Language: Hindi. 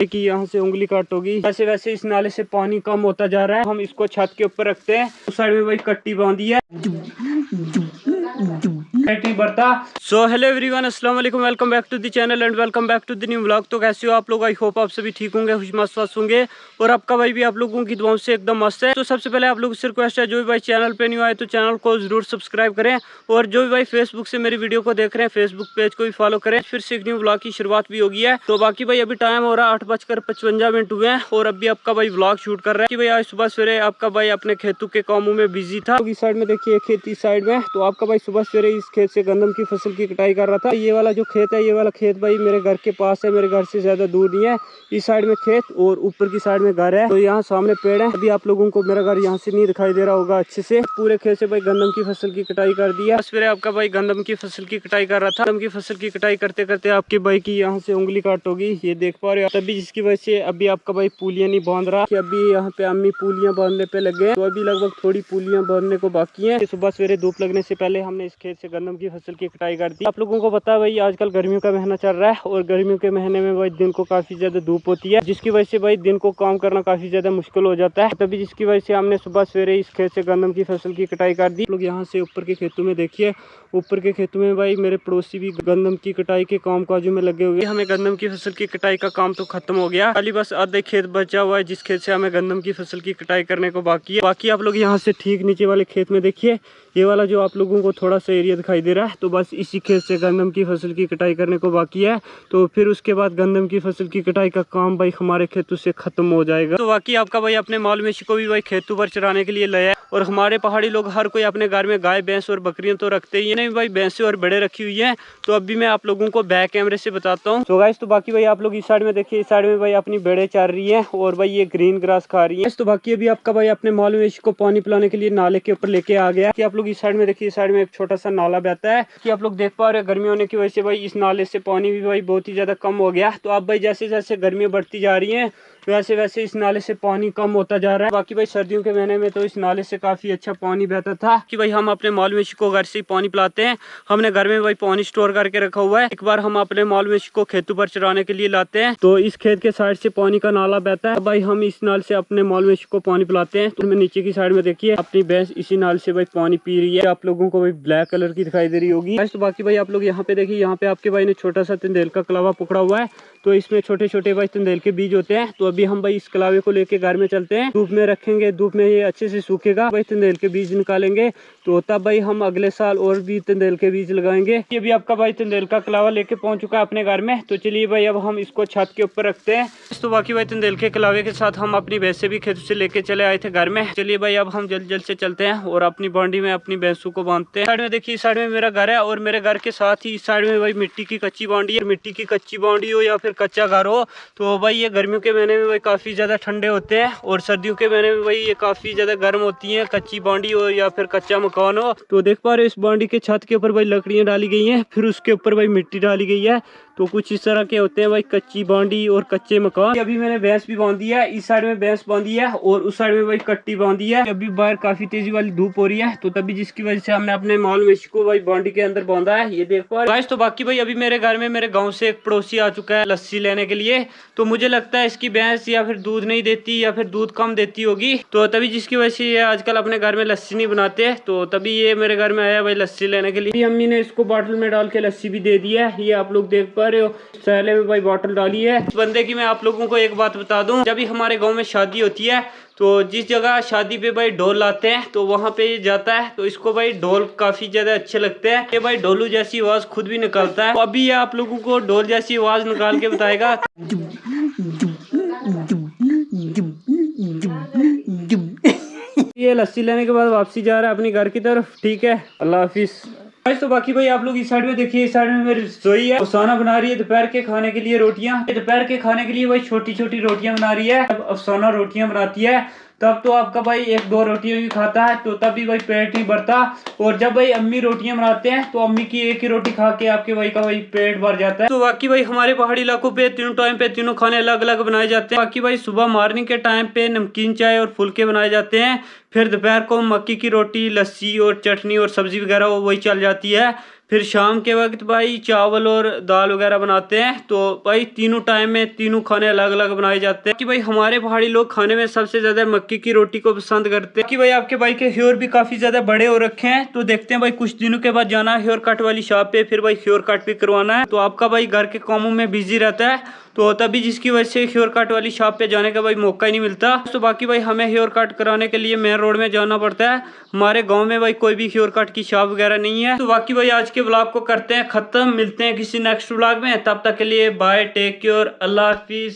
कि यहाँ से उंगली काटोगी। वैसे वैसे इस नाले से पानी कम होता जा रहा है। हम इसको छत के ऊपर रखते हैं। उस साइड में वही कट्टी बांधी है बढ़ता। सो हेलो एवरीवन, अस्सलाम वालेकुम, welcome back to the channel and welcome back to the new vlog. तो कैसे हो आप लोग? आई होप आप सभी ठीक होंगे, खुश मस्त होंगे और आपका भाई भी आप लोगों की दुआओं से एकदम मस्त है। तो सबसे पहले आप लोगों से रिक्वेस्ट है, जो भी भाई चैनल पे न्यू आए तो चैनल को जरूर सब्सक्राइब करें और जो भी भाई फेसबुक से मेरी वीडियो को देख रहे हैं फेसबुक पेज को भी फॉलो करें। फिर से एक न्यू व्लॉग की शुरुआत भी होगी है। तो बाकी भाई अभी टाइम हो रहा है 8:55 हुए हैं और अभी आपका भाई व्लॉग शूट कर रहा है कि भाई आज सुबह सवेरे आपका भाई अपने खेतों के कामों में बिजी था। इस साइड में देखिए खेती साइड में, तो आपका भाई सुबह सवेरे इस खेत से गंदम की फसल की कटाई कर रहा था। ये वाला जो खेत है, ये वाला खेत भाई मेरे घर के पास है, मेरे घर से ज्यादा दूर नहीं है। इस साइड में खेत और ऊपर की साइड में घर है। तो यहाँ सामने पेड़ है। अभी आप लोगों को मेरा घर यहाँ से नहीं दिखाई दे रहा होगा अच्छे से। पूरे खेत से भाई गंदम की फसल की कटाई कर दी है। सवेरे आपका भाई गंदम की फसल की कटाई कर रहा था। गंदम की फसल की कटाई करते करते आपके भाई की यहाँ से उंगली काट होगी, ये देख पा रहे हो। तभी जिसकी वजह से अभी आपका भाई पुलियां नहीं बांध रहा कि अभी यहाँ पे अम्मी पुलियां बांधने पे लग गए। तो अभी लगभग थोड़ी पुलियां बांधने को बाकी है। सुबह सवेरे धूप लगने से पहले हमने इस खेत से गंदम की फसल की कटाई कर दी। आप लोगों को पता है भाई आजकल गर्मियों का महीना चल रहा है और गर्मियों के महीने में भाई दिन को काफी ज्यादा धूप होती है, जिसकी वजह से भाई दिन को काम करना काफी ज्यादा मुश्किल हो जाता है। तभी जिसकी वजह से हमने सुबह सवेरे इस खेत से गंदम की फसल की कटाई कर दी। लोग यहाँ से ऊपर के खेतों में देखिए, ऊपर के खेतों में भाई मेरे पड़ोसी भी गंदम की कटाई के काम काजों में लगे हुए। हमें गंदम की फसल की कटाई का काम तो खत्म हो गया, खाली बस आधे खेत बचा हुआ है जिस खेत से हमें गंदम की फसल की कटाई करने को बाकी है। बाकी आप लोग यहाँ से ठीक नीचे वाले खेत में देखिए, ये वाला जो आप लोगों को थोड़ा सा एरिया दिखाई दे रहा है, तो बस इसी खेत से गंदम की फसल की कटाई करने को बाकी है। तो फिर उसके बाद गंदम की फसल की कटाई का काम भाई हमारे खेतों से खत्म हो जाएगा। तो बाकी आपका भाई अपने माल मवेशी को भी भाई खेतों पर चराने के लिए लाया। और हमारे पहाड़ी लोग हर कोई अपने घर में गाय भैंस और बकरियां तो रखते ही नहीं भाई, भैंसे और बड़े रखी हुई है। तो अभी मैं आप लोगों को बैक कैमरे से बताता हूँ। तो गाइस तो बाकी भाई आप लोग इस साइड में देखिए, इस साइड में भाई अपनी भेड़ें चर रही है और भाई ये ग्रीन ग्रास खा रही है। तो बाकी अभी आपका भाई अपने माल मवेशी को पानी पिलाने के लिए नाले के ऊपर लेके आ गया। कि आप लोग इस साइड में देखिए, इस साइड में एक छोटा सा नाला बहता है कि आप लोग देख पा रहे हैं। गर्मी होने की वजह से भाई इस नाले से पानी भी भाई बहुत ही ज्यादा कम हो गया। तो अब भाई जैसे जैसे गर्मियां बढ़ती जा रही है वैसे वैसे इस नाले से पानी कम होता जा रहा है। बाकी भाई सर्दियों के महीने में तो इस नाले से काफी अच्छा पानी बहता था कि भाई हम अपने माल मवेशी को घर से ही पानी पिलाते हैं। हमने घर में भाई पानी स्टोर करके रखा हुआ है। एक बार हम अपने माल मवेशी को खेतों पर चराने के लिए लाते हैं तो इस खेत के साइड से पानी का नाला बहता है। भाई हम इस नाल से अपने माल मवेशी को पानी पिलाते हैं। तो नीचे की साइड में देखिए अपनी भैंस इसी नाल से भाई पानी पी रही है। आप लोगों को भाई ब्लैक कलर की दिखाई दे रही होगी। तो बाकी भाई आप लोग यहाँ पे देखिए, यहाँ पे आपके भाई ने छोटा सा तंदेल का कलावा पकड़ा हुआ है। तो इसमें छोटे छोटे भाई तंदेल के बीज होते हैं। तो अभी हम भाई इस कलावे को लेके घर में चलते हैं, धूप में रखेंगे, धूप में ये अच्छे से सूखेगा, भाई तंदेल के बीज निकालेंगे। तो तब भाई हम अगले साल और भी तंदेल के बीज लगाएंगे। ये भी आपका भाई तंदेल का कलावा लेके पहुंच चुका है अपने घर में। तो चलिए भाई अब हम इसको छत के ऊपर रखते हैं। तो बाकी भाई तंदेल के कलावे के साथ हम अपनी भैंसे भी खेत से लेके चले आए थे घर में। चलिए भाई अब हम जल्द जल्द से चलते हैं और अपनी बांडी में अपनी भैंसों को बांधते हैं। साइड में देखिए, इस साइड में मेरा घर है और मेरे घर के साथ ही इस साइड में भाई मिट्टी की कच्ची बांडी है। मिट्टी की कच्ची बांडी हो या फिर कच्चा घर हो, तो भाई ये गर्मियों के महीने में भाई काफी ज्यादा ठंडे होते हैं और सर्दियों के महीने में भाई ये काफी ज्यादा गर्म होती हैं। कच्ची बांडी हो या फिर कच्चा मकान हो, तो देख पा रहे हो इस बांडी के छत के ऊपर भाई लकड़ियां डाली गई हैं, फिर उसके ऊपर भाई मिट्टी डाली गई है। तो कुछ इस तरह के होते हैं भाई कच्ची बांडी और कच्चे मकान। अभी मैंने भैंस भी बांधी है, इस साइड में भैंस बांधी है और उस साइड में भाई कट्टी बांधी है। अभी बाहर काफी तेजी वाली धूप हो रही है, तो तभी जिसकी वजह से हमने अपने माल मवेशी को भाई बांडी के अंदर बांधा है, ये देख पा रहे। तो बाकी भाई अभी मेरे घर में मेरे गाँव से एक पड़ोसी आ चुका है लस्सी लेने के लिए। तो मुझे लगता है इसकी भैंस या फिर दूध नहीं देती या फिर दूध कम देती होगी, तो तभी जिसकी वजह से ये आजकल अपने घर में लस्सी नहीं बनाते। तो तभी ये मेरे घर में आया भाई लस्सी लेने के लिए। अम्मी ने इसको बॉटल में डाल के लस्सी भी दे दी है, ये आप लोग देख पा रहे हो। पहले में भाई बॉटल डाली है। इस बंदे की मैं आप लोगों को एक बात बता दूं, जब भी हमारे गाँव में शादी होती है तो जिस जगह शादी पे भाई ढोल लाते हैं तो वहाँ पे जाता है। तो इसको भाई ढोल काफी ज्यादा अच्छे लगते हैं। ये भाई ढोलू जैसी आवाज खुद भी निकालता है। तो अभी ये आप लोगों को ढोल जैसी आवाज निकाल के बताएगा। ये लस्सी लेने के बाद वापसी जा रहा है अपनी घर की तरफ। ठीक है, अल्लाह हाफिज। तो बाकी भाई आप लोग इस साइड में देखिए, इस साइड में मेरी रसोई है। अफसाना बना रही है दोपहर के खाने के लिए रोटियां। दोपहर के खाने के लिए भाई छोटी छोटी रोटियां बना रही है। अब अफसाना रोटियां बनाती है तब तो आपका भाई एक दो रोटियां भी खाता है, तो तब भी भाई पेट नहीं भरता। और जब भाई अम्मी रोटियां बनाते हैं तो अम्मी की एक ही रोटी खा के आपके भाई का भाई पेट भर जाता है। तो बाकी भाई हमारे पहाड़ी इलाकों पे तीनों टाइम पे तीनों खाने अलग अलग बनाए जाते हैं। बाकी भाई सुबह मॉर्निंग के टाइम पे नमकीन चाय और फुलके बनाए जाते हैं। फिर दोपहर को मक्की की रोटी, लस्सी और चटनी और सब्जी वगैरह वही चल जाती है। फिर शाम के वक्त भाई चावल और दाल वगैरह बनाते हैं। तो भाई तीनों टाइम में तीनों खाने अलग अलग बनाए जाते हैं कि भाई हमारे पहाड़ी लोग खाने में सबसे ज्यादा मक्की की रोटी को पसंद करते हैं। कि भाई आपके भाई के हेयर भी काफी ज्यादा बड़े हो रखे हैं, तो देखते हैं भाई कुछ दिनों के बाद जाना है हेयर कट वाली शॉप पे, फिर भाई हेयर कट भी करवाना है। तो आपका भाई घर के कामों में बिजी रहता है, तो तभी जिसकी वजह से हेयर कट वाली शॉप पे जाने का भाई मौका ही नहीं मिलता। तो बाकी भाई हमें हेयर कट कराने के लिए मेन रोड में जाना पड़ता है। हमारे गांव में भाई कोई भी हेयर कट की शॉप वगैरह नहीं है। तो बाकी भाई आज के व्लॉग को करते हैं खत्म, मिलते हैं किसी नेक्स्ट व्लॉग में, तब तक के लिए बाय, टेक केयर, अल्लाह हाफिज।